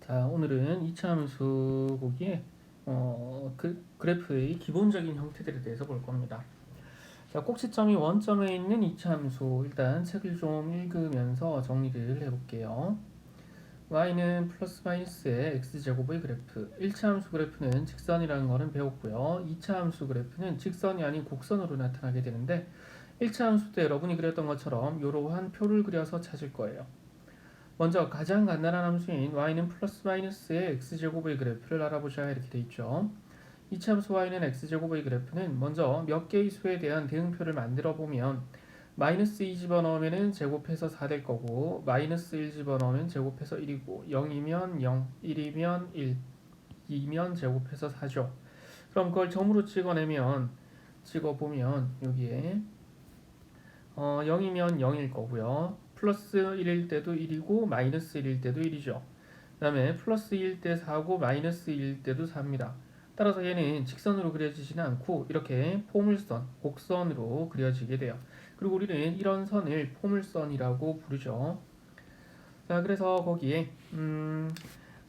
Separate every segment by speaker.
Speaker 1: 자, 오늘은 이차함수 보기에 그래프의 기본적인 형태들에 대해서 볼 겁니다. 자, 꼭지점이 원점에 있는 이차함수 일단 책을 좀 읽으면서 정리를 해볼게요. y는 플러스 마이너스의 x제곱의 그래프 1차함수 그래프는 직선이라는 거는 배웠고요. 2차함수 그래프는 직선이 아닌 곡선으로 나타나게 되는데 1차함수 때 여러분이 그렸던 것처럼 이러한 표를 그려서 찾을 거예요. 먼저 가장 간단한 함수인 y는 플러스 마이너스의 x제곱의 그래프를 알아보자 이렇게 돼 있죠. 이차함수 y는 x제곱의 그래프는 먼저 몇 개의 수에 대한 대응표를 만들어 보면 마이너스 2 집어넣으면 제곱해서 4 될 거고 마이너스 1 집어넣으면 제곱해서 1이고 0이면 0, 1이면 1, 2면 제곱해서 4죠. 그럼 그걸 점으로 찍어보면 여기에 0이면 0일 거고요. 플러스 1일 때도 1이고 마이너스 1일 때도 1이죠. 그 다음에 플러스 2일 때 4고 마이너스 2일 때도 4입니다. 따라서 얘는 직선으로 그려지지는 않고 이렇게 포물선, 곡선으로 그려지게 돼요. 그리고 우리는 이런 선을 포물선이라고 부르죠. 자, 그래서 거기에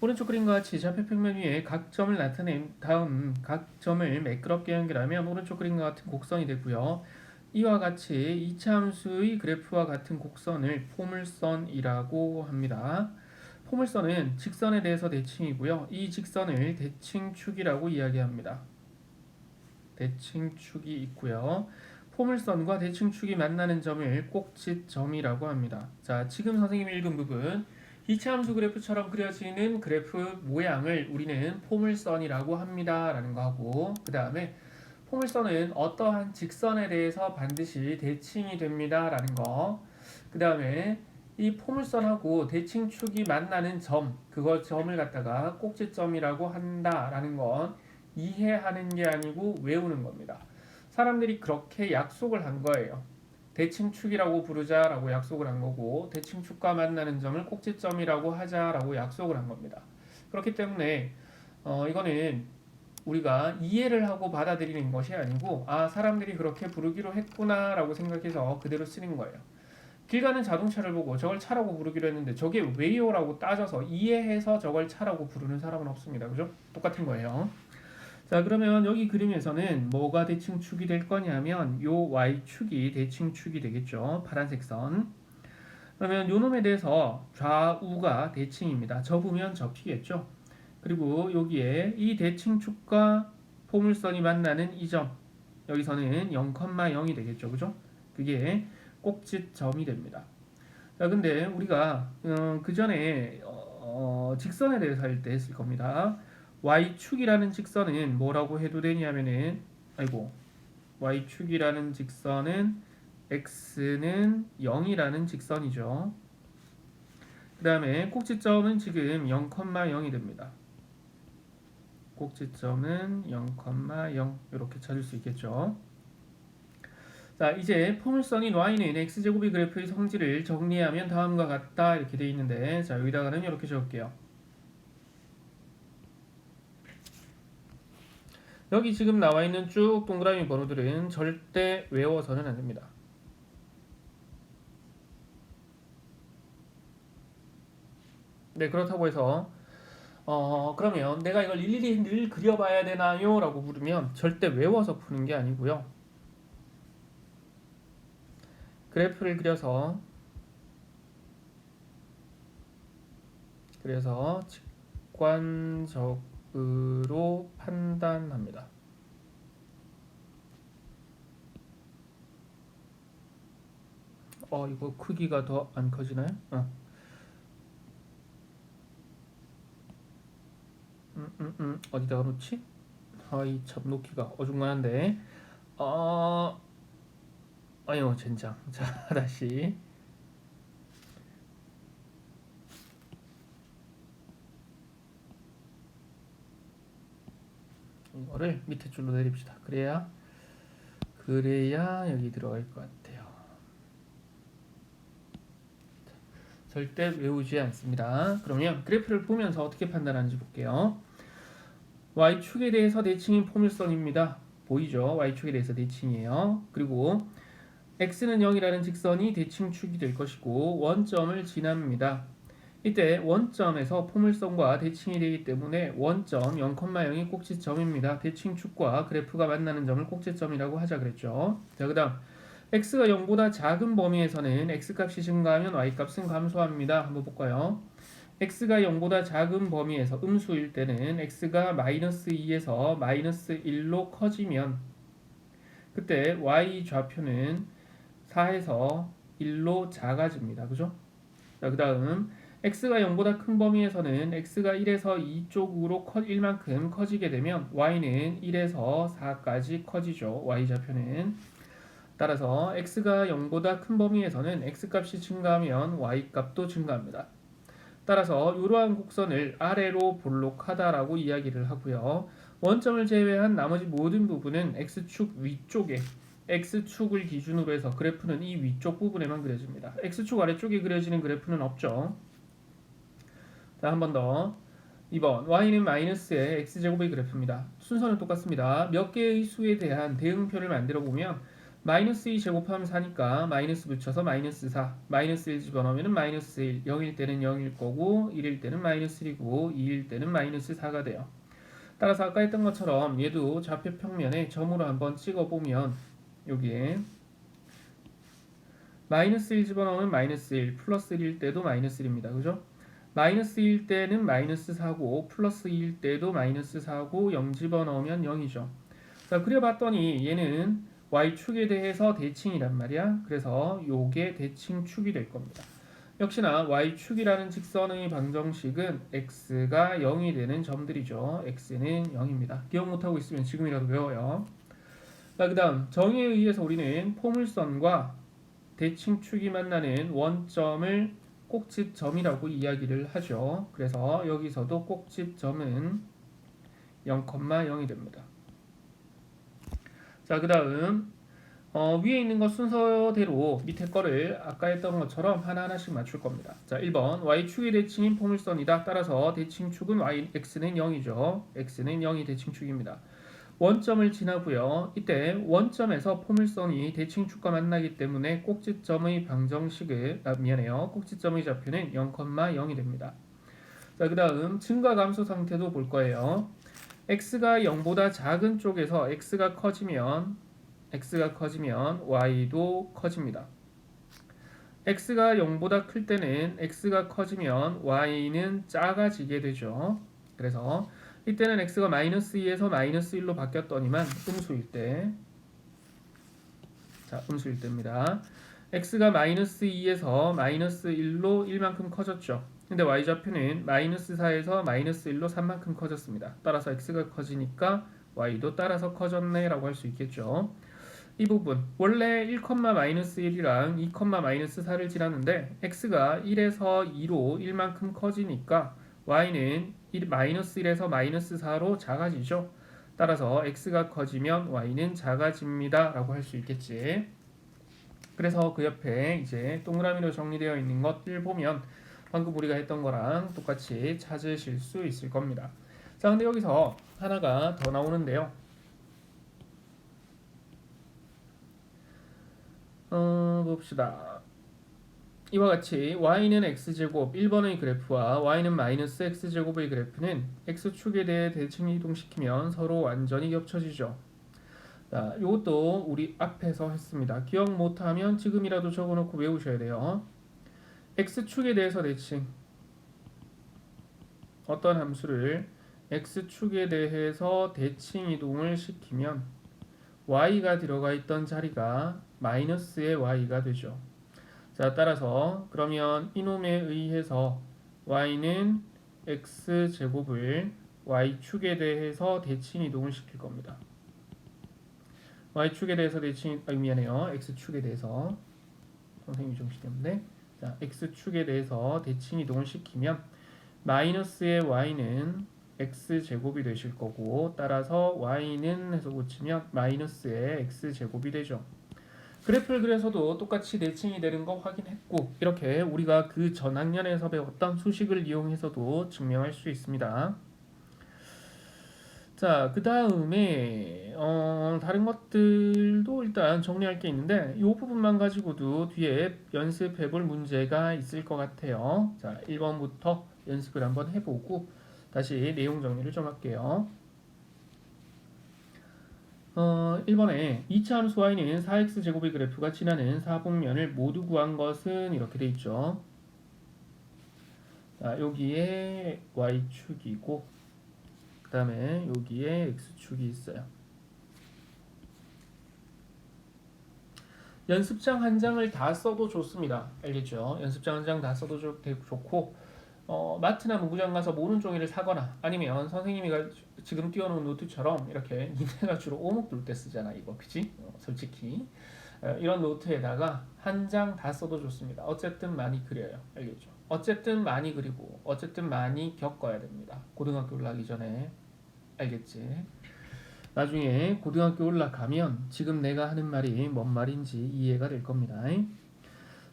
Speaker 1: 오른쪽 그림과 같이 좌표평면 위에 각 점을 나타낸 다음 각 점을 매끄럽게 연결하면 오른쪽 그림과 같은 곡선이 되고요. 이와 같이 이차함수의 그래프와 같은 곡선을 포물선이라고 합니다. 포물선은 직선에 대해서 대칭이고요. 이 직선을 대칭축이라고 이야기합니다. 대칭축이 있고요. 포물선과 대칭축이 만나는 점을 꼭지점이라고 합니다. 자, 지금 선생님이 읽은 부분 이차함수 그래프처럼 그려지는 그래프 모양을 우리는 포물선이라고 합니다. 라는 거 하고 그 다음에 포물선은 어떠한 직선에 대해서 반드시 대칭이 됩니다. 라는 거. 그 다음에 이 포물선하고 대칭축이 만나는 점, 그거 점을 갖다가 꼭지점이라고 한다라는 건 이해하는 게 아니고 외우는 겁니다. 사람들이 그렇게 약속을 한 거예요. 대칭축이라고 부르자라고 약속을 한 거고 대칭축과 만나는 점을 꼭지점이라고 하자라고 약속을 한 겁니다. 그렇기 때문에 이거는 우리가 이해를 하고 받아들이는 것이 아니고 사람들이 그렇게 부르기로 했구나라고 생각해서 그대로 쓰는 거예요. 길 가는 자동차를 보고 저걸 차라고 부르기로 했는데 저게 왜요라고 따져서 이해해서 저걸 차라고 부르는 사람은 없습니다. 그죠? 똑같은 거예요. 자, 그러면 여기 그림에서는 뭐가 대칭축이 될 거냐면 요 y축이 대칭축이 되겠죠. 파란색 선. 그러면 요 놈에 대해서 좌우가 대칭입니다. 접으면 접히겠죠. 그리고 여기에 이 대칭축과 포물선이 만나는 이 점, 여기서는 0,0이 되겠죠. 그죠? 그게 꼭지점이 됩니다. 자, 근데 우리가 그 전에 직선에 대해서 할 때 했을 겁니다. y축이라는 직선은 뭐라고 해도 되냐면은 y축이라는 직선은 x는 0이라는 직선이죠. 그 다음에 꼭지점은 지금 0,0이 됩니다. 꼭지점은 0,0 이렇게 찾을 수 있겠죠. 자, 이제 포물선인 y는 x제곱의 그래프의 성질을 정리하면 다음과 같다 이렇게 돼 있는데, 자, 여기다가는 이렇게 적을게요. 여기 지금 나와 있는 쭉 동그라미 번호들은 절대 외워서는 안 됩니다. 네, 그렇다고 해서 그러면 내가 이걸 일일이 늘 그려봐야 되나요? 라고 물으면 절대 외워서 푸는 게 아니고요. 그래프를 그려서 직관적으로 판단합니다. 이거 크기가 더 안 커지나요? 어디다가 놓지? 이 참 놓기가 어중간한데. 아유 젠장. 자, 다시. 이거를 밑에 줄로 내립시다. 그래야 여기 들어갈 것 같아요. 절대 외우지 않습니다. 그러면 그래프를 보면서 어떻게 판단하는지 볼게요. y축에 대해서 대칭인 포물선입니다. 보이죠? y축에 대해서 대칭이에요. 그리고 x는 0이라는 직선이 대칭축이 될 것이고 원점을 지납니다. 이때 원점에서 포물선과 대칭이 되기 때문에 원점 0,0이 꼭지점입니다. 대칭축과 그래프가 만나는 점을 꼭지점이라고 하자 그랬죠. 자, 그 다음 x가 0보다 작은 범위에서는 x값이 증가하면 y값은 감소합니다. 한번 볼까요? x가 0보다 작은 범위에서 음수일 때는 x가 마이너스 2에서 마이너스 1로 커지면 그때 y 좌표는 4에서 1로 작아집니다. 그죠? 자, 그 다음 x가 0보다 큰 범위에서는 x가 1에서 2 쪽으로 1만큼 커지게 되면 y는 1에서 4까지 커지죠. y좌표는. 따라서 x가 0보다 큰 범위에서는 x값이 증가하면 y값도 증가합니다. 따라서 이러한 곡선을 아래로 볼록하다라고 이야기를 하고요. 원점을 제외한 나머지 모든 부분은 x축 위쪽에 x축을 기준으로 해서 그래프는 이 위쪽 부분에만 그려집니다. x축 아래쪽에 그려지는 그래프는 없죠. 자, 한 번 더. 2번 y는 마이너스의 x제곱의 그래프입니다. 순서는 똑같습니다. 몇 개의 수에 대한 대응표를 만들어 보면 마이너스 2 제곱하면 4니까 마이너스 붙여서 마이너스 4, 마이너스 1 집어넣으면 마이너스 1, 0일 때는 0일 거고 1일 때는 마이너스 1이고 2일 때는 마이너스 4가 돼요. 따라서 아까 했던 것처럼 얘도 좌표 평면에 점으로 한번 찍어보면 여기에 마이너스 1 집어넣으면 마이너스 1, 플러스 1일 때도 마이너스 1입니다. 그죠? 마이너스 1일 때는 마이너스 4고 플러스 2일 때도 마이너스 4고 0 집어넣으면 0이죠. 자, 그려봤더니 얘는 y축에 대해서 대칭이란 말이야. 그래서 요게 대칭축이 될 겁니다. 역시나 y축이라는 직선의 방정식은 x가 0이 되는 점들이죠. x는 0입니다. 기억 못하고 있으면 지금이라도 외워요. 자, 그 다음 정의에 의해서 우리는 포물선과 대칭축이 만나는 원점을 꼭지점이라고 이야기를 하죠. 그래서 여기서도 꼭지점은 0,0이 됩니다. 자, 그 다음 위에 있는 것 순서대로 밑에 거를 아까 했던 것처럼 하나하나씩 맞출 겁니다. 자, 1번 y축의 대칭인 포물선이다. 따라서 대칭축은 x는 0이죠. x는 0이 대칭축입니다. 원점을 지나고요. 이때 원점에서 포물선이 대칭축과 만나기 때문에 꼭지점의 꼭지점의 좌표는 0,0이 됩니다. 자, 그 다음 증가 감소 상태도 볼 거예요. x가 0보다 작은 쪽에서 x가 커지면 y도 커집니다. x가 0보다 클 때는 x가 커지면 y는 작아지게 되죠. 그래서 이때는 x가 마이너스 2에서 마이너스 1로 바뀌었더니만 음수일 때, 자, 음수일 때입니다. x가 마이너스 2에서 마이너스 1로 1만큼 커졌죠. 근데 y좌표는 마이너스 4에서 마이너스 1로 3만큼 커졌습니다. 따라서 x가 커지니까 y도 따라서 커졌네 라고 할 수 있겠죠. 이 부분 원래 1,-1이랑 2,-4를 지났는데 x가 1에서 2로 1만큼 커지니까 y는 마이너스 1에서 마이너스 4로 작아지죠. 따라서 x가 커지면 y는 작아집니다 라고 할 수 있겠지. 그래서 그 옆에 이제 동그라미로 정리되어 있는 것들 보면 방금 우리가 했던 거랑 똑같이 찾으실 수 있을 겁니다. 자, 근데 여기서 하나가 더 나오는데요. 봅시다. 이와 같이 y는 x제곱 1번의 그래프와 y는 마이너스 x제곱의 그래프는 x축에 대해 대칭 이동시키면 서로 완전히 겹쳐지죠. 자, 이것도 우리 앞에서 했습니다. 기억 못하면 지금이라도 적어놓고 외우셔야 돼요. x축에 대해서 대칭, 어떤 함수를 x축에 대해서 대칭 이동을 시키면 y가 들어가 있던 자리가 마이너스의 y가 되죠. 자, 따라서 그러면 이놈에 의해서 y는 x제곱을 y축에 대해서 대칭 이동을 시킬 겁니다. y축에 대해서 미안해요. x축에 대해서 선생님이 정시 때문에 자, x축에 대해서 대칭 이동을 시키면 마이너스의 y는 x제곱이 되실 거고 따라서 y는 해서 고치면 마이너스의 x제곱이 되죠. 그래프를 그려서도 똑같이 대칭이 되는 거 확인했고 이렇게 우리가 그 전학년에서 배웠던 수식을 이용해서도 증명할 수 있습니다. 자, 그 다음에 다른 것들도 일단 정리할 게 있는데 이 부분만 가지고도 뒤에 연습해 볼 문제가 있을 것 같아요. 자, 1번부터 연습을 한번 해보고 다시 내용 정리를 좀 할게요. 1번에 2차 함수 y는 4x제곱의 그래프가 지나는 사분면을 모두 구한 것은 이렇게 돼 있죠. 자, 여기에 y축이고 그 다음에 여기에 x축이 있어요. 연습장 한 장을 다 써도 좋습니다. 알겠죠? 연습장 한 장 다 써도 좋고 마트나 문구장 가서 모는 종이를 사거나 아니면 선생님이 지금 띄워놓은 노트처럼 이렇게 니네가 주로 오목들 때 쓰잖아 이거 그치? 솔직히 이런 노트에다가 한 장 다 써도 좋습니다. 어쨌든 많이 그려요. 알겠죠? 어쨌든 많이 그리고 어쨌든 많이 겪어야 됩니다. 고등학교 올라가기 전에 알겠지? 나중에 고등학교 올라가면 지금 내가 하는 말이 뭔 말인지 이해가 될 겁니다.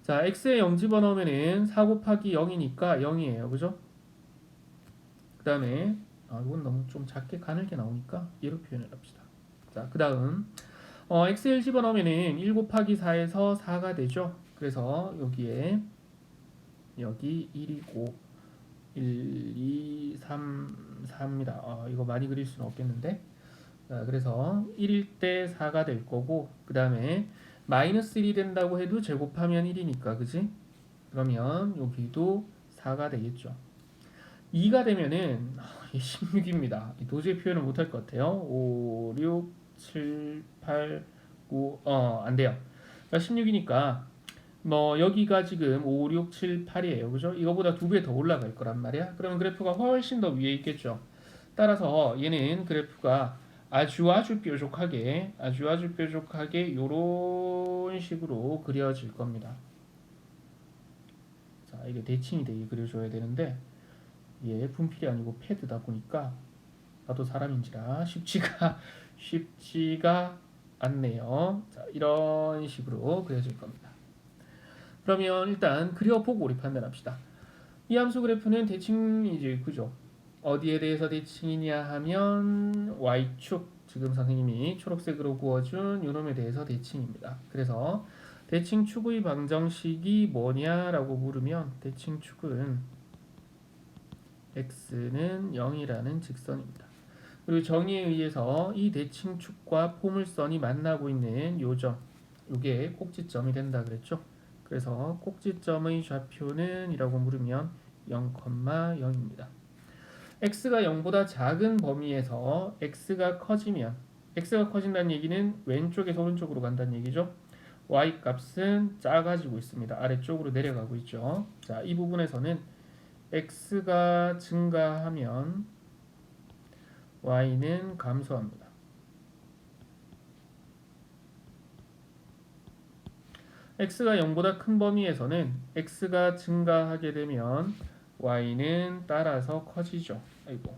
Speaker 1: 자, x에 0 집어넣으면은 4 곱하기 0이니까 0이에요. 그죠? 그 다음에 이건 너무 좀 작게 가늘게 나오니까 얘로 표현을 합시다. 자, 그 다음 x에 1 집어넣으면은 1 곱하기 4에서 4가 되죠. 그래서 여기에 여기 1이고 1, 2, 3, 4입니다. 이거 많이 그릴 수는 없겠는데 자, 그래서 1일 때 4가 될 거고 그 다음에 마이너스 1이 된다고 해도 제곱하면 1이니까 그지? 그러면 여기도 4가 되겠죠. 2가 되면은 16입니다. 도저히 표현을 못할 것 같아요. 5, 6, 7, 8, 9 안 돼요. 16이니까 뭐 여기가 지금 5, 6, 7, 8이에요. 그죠? 이거보다 2배 더 올라갈 거란 말이야. 그러면 그래프가 훨씬 더 위에 있겠죠. 따라서 얘는 그래프가 아주 뾰족하게 요런 식으로 그려질 겁니다. 자, 이게 대칭이 되게 그려줘야 되는데 얘 분필이 아니고 패드다 보니까 나도 사람인지라 쉽지가 않네요. 자, 이런 식으로 그려질 겁니다. 그러면 일단 그려보고 우리 판단합시다. 이 함수 그래프는 대칭이지, 그죠? 어디에 대해서 대칭이냐 하면 y축, 지금 선생님이 초록색으로 그어준 요놈에 대해서 대칭입니다. 그래서 대칭축의 방정식이 뭐냐라고 물으면 대칭축은 x는 0이라는 직선입니다. 그리고 정의에 의해서 이 대칭축과 포물선이 만나고 있는 요점, 요게 꼭지점이 된다 그랬죠. 그래서 꼭지점의 좌표는 이라고 물으면 0,0입니다. x가 0보다 작은 범위에서 x가 커진다는 얘기는 왼쪽에서 오른쪽으로 간다는 얘기죠. y 값은 작아지고 있습니다. 아래쪽으로 내려가고 있죠. 자, 이 부분에서는 x가 증가하면 y는 감소합니다. x가 0보다 큰 범위에서는 x가 증가하게 되면 y는 따라서 커지죠. 아이고.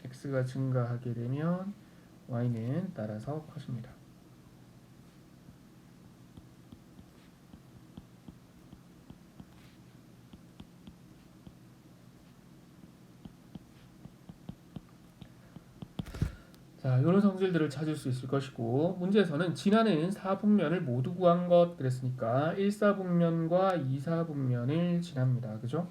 Speaker 1: x가 증가하게 되면 y는 따라서 커집니다. 자, 이런 성질들을 찾을 수 있을 것이고 문제에서는 지나는 4분면을 모두 구한 것 그랬으니까 1사분면과 2사분면을 지납니다. 그죠?